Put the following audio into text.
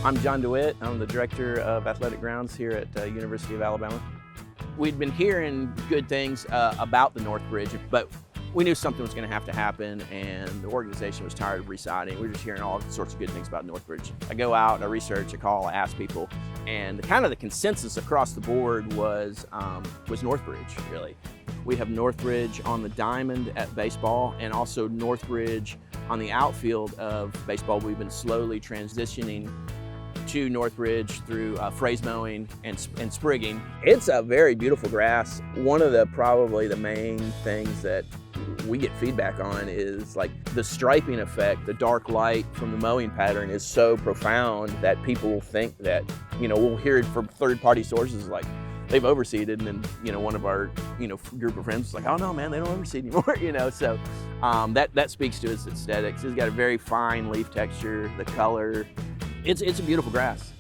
I'm Jon Dewitt. I'm the Director of Athletic Grounds here at University of Alabama. We'd been hearing good things about the NorthBridge, but we knew something was going to have to happen, and the organization was tired of residing. We were just hearing all sorts of good things about NorthBridge. I go out, I research, I call, I ask people, and kind of the consensus across the board was NorthBridge, really. We have NorthBridge on the diamond at baseball, and also NorthBridge on the outfield of baseball. We've been slowly transitioning to NorthBridge through phrase mowing and sprigging. It's a very beautiful grass. One of probably the main things that we get feedback on is like the striping effect. The dark light from the mowing pattern is so profound that people think that, we'll hear it from third-party sources like they've overseeded, and then, one of our, group of friends was like, oh no, man, they don't overseed anymore, so that speaks to its aesthetics. It's got a very fine leaf texture, the color. It's a beautiful grass.